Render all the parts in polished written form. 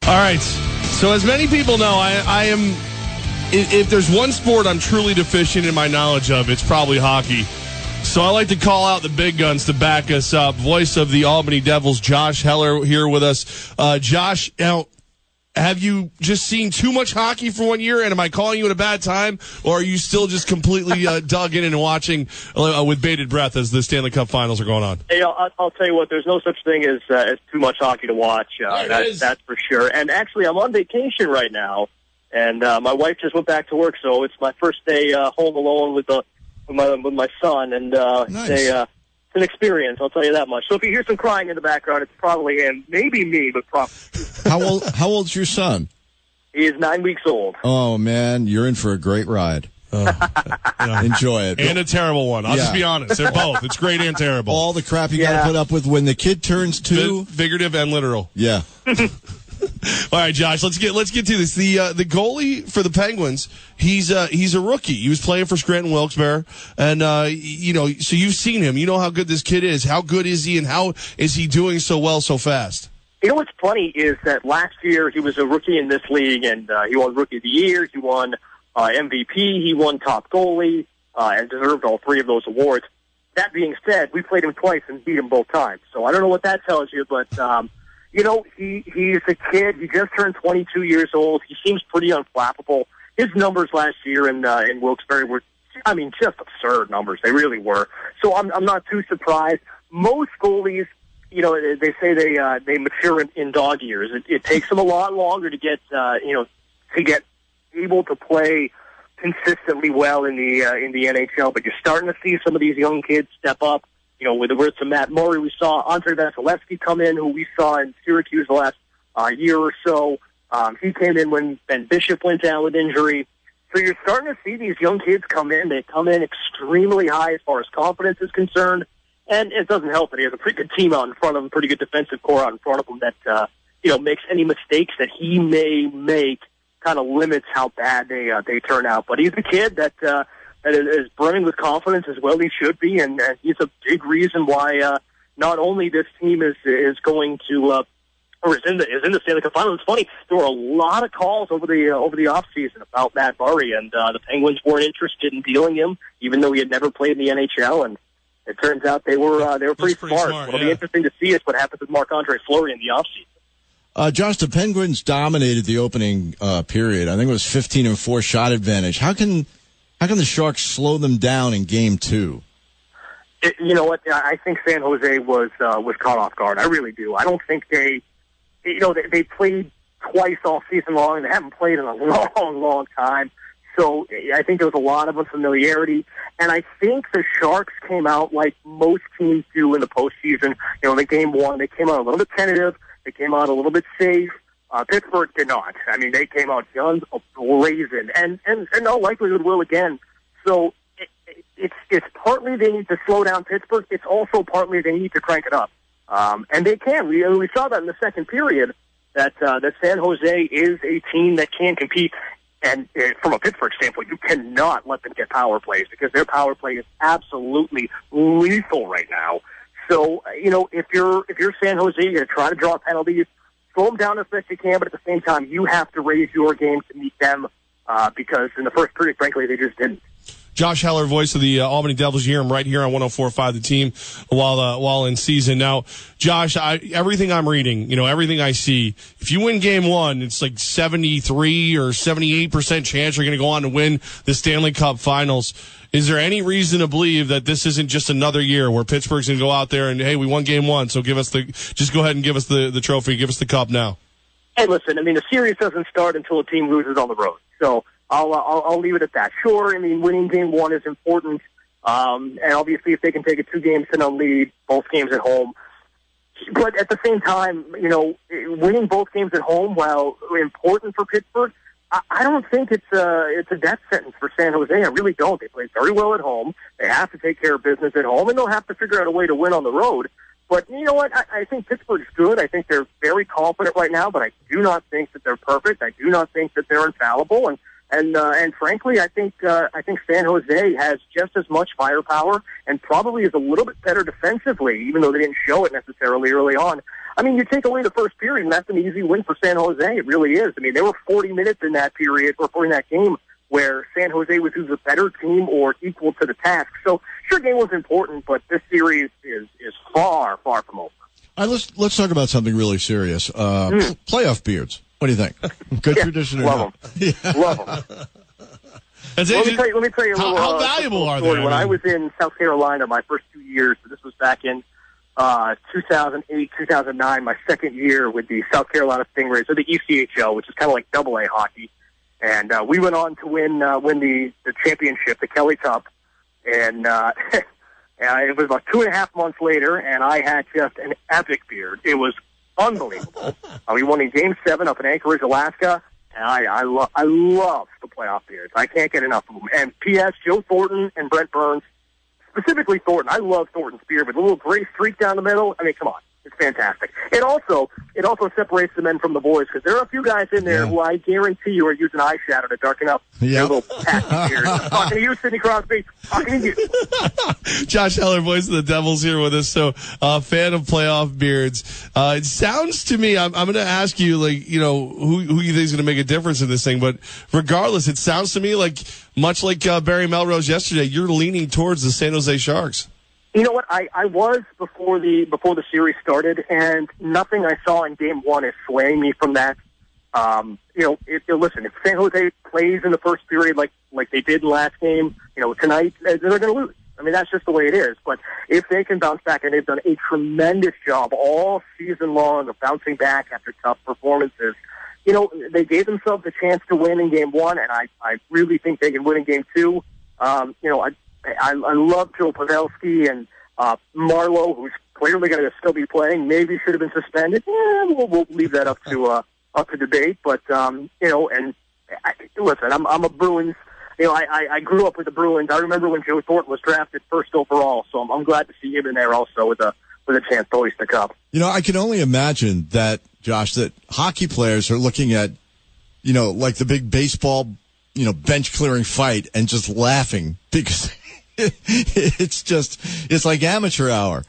All right. So as many people know, I am, if there's one sport I'm truly deficient in my knowledge of, it's probably hockey. So I like to call out the big guns to back us up. Voice of the Albany Devils, Josh Heller, here with us. Josh, now, have you just seen too much hockey for 1 year, and am I calling you at a bad time, or are you still just completely dug in and watching with bated breath as the Stanley Cup Finals are going on? Hey, I'll tell you what, there's no such thing as too much hockey to watch. That's for sure. And actually, I'm on vacation right now, and my wife just went back to work, so it's my first day home alone with my son, and nice. It's an experience, I'll tell you that much. So if you hear some crying in the background, it's probably him. Maybe me, but probably. How old's your son? He is 9 weeks old. Oh, man, you're in for a great ride. Enjoy it. And a terrible one. I'll just be honest. They're both. It's great and terrible. All the crap you got to put up with when the kid turns 2. Figurative and literal. Yeah. All right, Josh, let's get to this. The goalie for the Penguins, he's a rookie. He was playing for Scranton Wilkes-Barre, and so you've seen him. You know how good this kid is. How good is he, and how is he doing so well so fast? You know what's funny is that last year he was a rookie in this league, and he won Rookie of the Year, he won MVP, he won top goalie, and deserved all 3 of those awards. That being said, we played him twice and beat him both times. So I don't know what that tells you, but he's a kid. He just turned 22 years old. He seems pretty unflappable. His numbers last year in Wilkes-Barre were, just absurd numbers. They really were. So I'm not too surprised. Most goalies, they say they mature in dog years. It takes them a lot longer to get able to play consistently well in the NHL. But you're starting to see some of these young kids step up. With the words of Matt Murray, we saw Andre Vasilevsky come in, who we saw in Syracuse the last year or so. He came in when Ben Bishop went down with injury. So you're starting to see these young kids come in. They come in extremely high as far as confidence is concerned. And it doesn't help that he has a pretty good team out in front of him, pretty good defensive core out in front of him that, makes any mistakes that he may make kind of limits how bad they turn out. But he's a kid that is brimming with confidence as well. He should be, and he's a big reason why not only this team is going to or is in the Stanley Cup Finals. It's funny, there were a lot of calls over the off season about Matt Murray, and the Penguins weren't interested in dealing him, even though he had never played in the NHL. And it turns out they were pretty smart. It'll be interesting to see what happens with Marc-Andre Fleury in the off season. Josh, the Penguins dominated the opening period. I think it was 15-4 shot advantage. How can the Sharks slow them down in Game 2? You know what? I think San Jose was caught off guard. I really do. I don't think they played twice all season long. They haven't played in a long, long time. So I think there was a lot of unfamiliarity. And I think the Sharks came out like most teams do in the postseason. In Game 1, they came out a little bit tentative. They came out a little bit safe. Pittsburgh did not. They came out guns a-blazing, and in all likelihood will again. So it's partly they need to slow down Pittsburgh. It's also partly they need to crank it up, and they can. We saw that in the second period that San Jose is a team that can compete. And from a Pittsburgh standpoint, you cannot let them get power plays because their power play is absolutely lethal right now. So if you're San Jose, you're going to try to draw penalties. Slow them down as best you can, but at the same time, you have to raise your game to meet them because in the first period, frankly, they just didn't. Josh Heller, voice of the Albany Devils, here. I'm right here on 104.5 The Team while in season. Now, Josh, everything I'm reading, everything I see, if you win Game 1, it's like 73 or 78% chance you're going to go on to win the Stanley Cup Finals. Is there any reason to believe that this isn't just another year where Pittsburgh's going to go out there and, hey, we won Game 1, so just go ahead and give us the trophy, give us the cup now? Hey, listen, the series doesn't start until a team loses on the road. So I'll leave it at that. Sure, winning Game 1 is important, and obviously if they can take a 2-game sit-on lead, both games at home. But at the same time, winning both games at home, while important for Pittsburgh, I don't think it's a death sentence for San Jose. I really don't. They play very well at home. They have to take care of business at home, and they'll have to figure out a way to win on the road. But you know what? I think Pittsburgh's good. I think they're very confident right now, but I do not think that they're perfect. I do not think that they're infallible. And frankly, I think San Jose has just as much firepower and probably is a little bit better defensively, even though they didn't show it necessarily early on. I mean, you take away the first period, and that's an easy win for San Jose. It really is. I mean, there were 40 minutes in that period, or in that game, where San Jose was either the better team or equal to the task. So, sure, game was important, but this series is far, far from over. All right, let's talk about something really serious. Playoff beards. What do you think? Good tradition or love not? Them. Love them. Let me tell you a little. How valuable are they? When I was in South Carolina, my first 2 years, so this was back in 2008, 2009, my second year with the South Carolina Stingrays, or the ECHL, which is kind of like AA hockey. And we went on to win the championship, the Kelly Cup. And it was about 2.5 months later, and I had just an epic beard. It was unbelievable. We won in Game 7 up in Anchorage, Alaska. And I love the playoff beards. I can't get enough of them. And P.S. Joe Thornton and Brent Burns, specifically Thornton. I love Thornton's beard with a little gray streak down the middle. I mean, come on. It's fantastic. It also separates the men from the boys, because there are a few guys in there who I guarantee you are using eyeshadow to darken up their little patchy beards. I'm talking to you, Sidney Crosby. Talking to you. Josh Heller, voice of the Devils, here with us. So, fan of playoff beards. It sounds to me, I'm going to ask you, like, you know, who you think is going to make a difference in this thing. But regardless, it sounds to me like, much like Barry Melrose yesterday, you're leaning towards the San Jose Sharks. You know what? I was before the series started, and nothing I saw in Game 1 is swaying me from that. Listen, if San Jose plays in the first period like they did last game, tonight, they're going to lose. I mean, that's just the way it is. But if they can bounce back, and they've done a tremendous job all season long of bouncing back after tough performances, they gave themselves a chance to win in Game 1, and I really think they can win in Game 2. I love Joe Pavelski, and Marlowe, who's clearly going to still be playing, maybe should have been suspended. We'll leave that up to debate. But listen, I'm a Bruins. I grew up with the Bruins. I remember when Joe Thornton was drafted first overall, so I'm glad to see him in there also with a chance to hoist the cup. I can only imagine that, Josh, that hockey players are looking at, like the big baseball, bench clearing fight and just laughing because it's like amateur hour.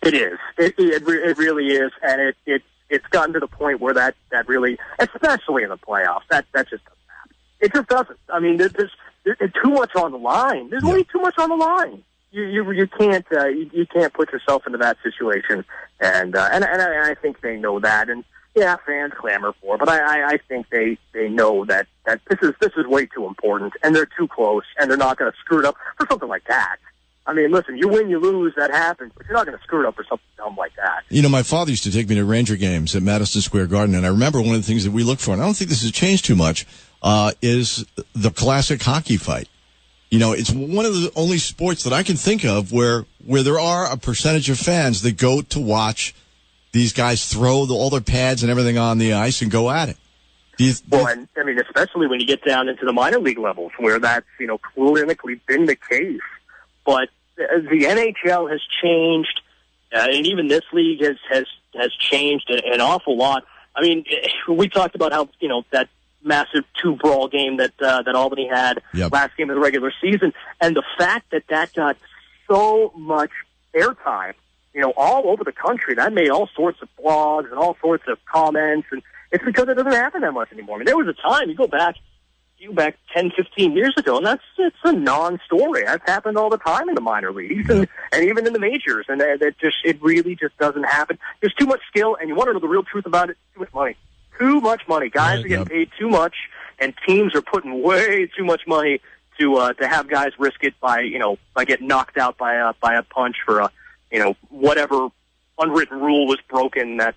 It is. It really is, and it's gotten to the point where that really, especially in the playoffs, that just doesn't happen. It just doesn't. I mean, there's too much on the line. There's way too much on the line. You can't put yourself into that situation, and I think they know that. And yeah, fans clamor for it, but I think they know that this is way too important, and they're too close, and they're not going to screw it up for something like that. I mean, listen, you win, you lose, that happens, but you're not going to screw it up for something dumb like that. My father used to take me to Ranger games at Madison Square Garden, and I remember one of the things that we look for, and I don't think this has changed too much, is the classic hockey fight. It's one of the only sports that I can think of where there are a percentage of fans that go to watch these guys throw all their pads and everything on the ice and go at it. And I mean, especially when you get down into the minor league levels where that's, clinically been the case. But the NHL has changed, and even this league has changed an awful lot. I mean, we talked about how, that massive 2-brawl game that Albany had last game of the regular season, and the fact that got so much airtime, all over the country, that made all sorts of blogs and all sorts of comments, and it's because it doesn't happen that much anymore. I mean, there was a time, you go back 10, 15 years ago, and it's a non-story. That's happened all the time in the minor leagues and even in the majors, and it really just doesn't happen. There's too much skill, and you want to know the real truth about it, too much money. Too much money. Guys are getting paid too much, and teams are putting way too much money to have guys risk it by getting knocked out by a punch for a whatever unwritten rule was broken that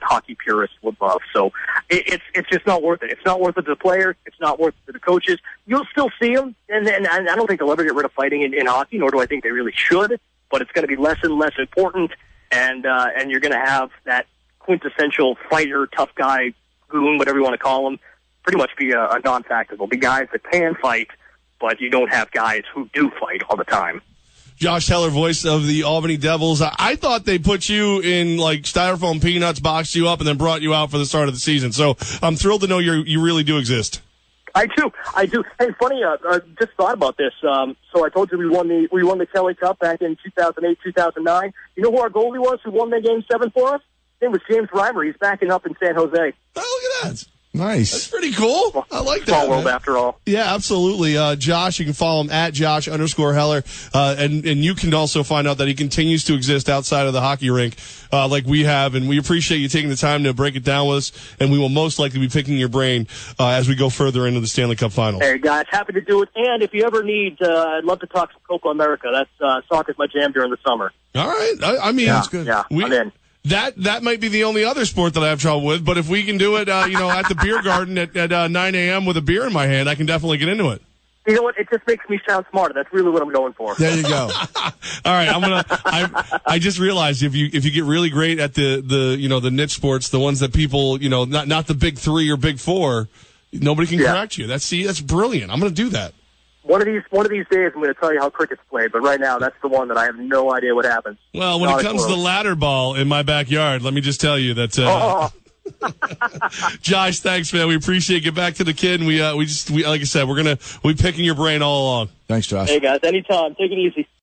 hockey purists would love. So it's just not worth it. It's not worth it to the players. It's not worth it to the coaches. You'll still see them, and I don't think they'll ever get rid of fighting in hockey, nor do I think they really should. But it's going to be less and less important, and you're going to have that quintessential fighter, tough guy, goon, whatever you want to call him, pretty much be a non-factor. There'll be guys that can fight, but you don't have guys who do fight all the time. Josh Heller, voice of the Albany Devils. I thought they put you in like styrofoam peanuts, boxed you up, and then brought you out for the start of the season. So I'm thrilled to know you really do exist. I do. Hey, funny, just thought about this. So I told you we won the Kelly Cup back in 2008, 2009. You know who our goalie was who won that game 7 for us? His name was James Reimer. He's backing up in San Jose. Oh, look at that. Nice. That's pretty cool. I like that. Small world, man. after all. Yeah, absolutely. Josh, you can follow him at Josh_Heller. And you can also find out that he continues to exist outside of the hockey rink, like we have. And we appreciate you taking the time to break it down with us. And we will most likely be picking your brain, as we go further into the Stanley Cup Finals. Hey, guys, happy to do it. And if you ever need, I'd love to talk some Copa America. That's, soccer's my jam during the summer. All right. I mean, Yeah, that's good. yeah, I'm in. That might be the only other sport that I have trouble with, but if we can do it, at the beer garden at 9 a.m. with a beer in my hand, I can definitely get into it. You know what? It just makes me sound smarter. That's really what I'm going for. There you go. All right, I just realized if you get really great at the niche sports, the ones that people, not the big 3 or big 4, nobody can correct you. That's brilliant. I'm going to do that. One of these days, I'm going to tell you how cricket's played. But right now, that's the one that I have no idea what happens. Well, when it comes to the ladder ball in my backyard, let me just tell you that. Josh, thanks, man. We appreciate it. Get back to the kid, and we like I said, we're picking your brain all along. Thanks, Josh. Hey guys, anytime. Take it easy.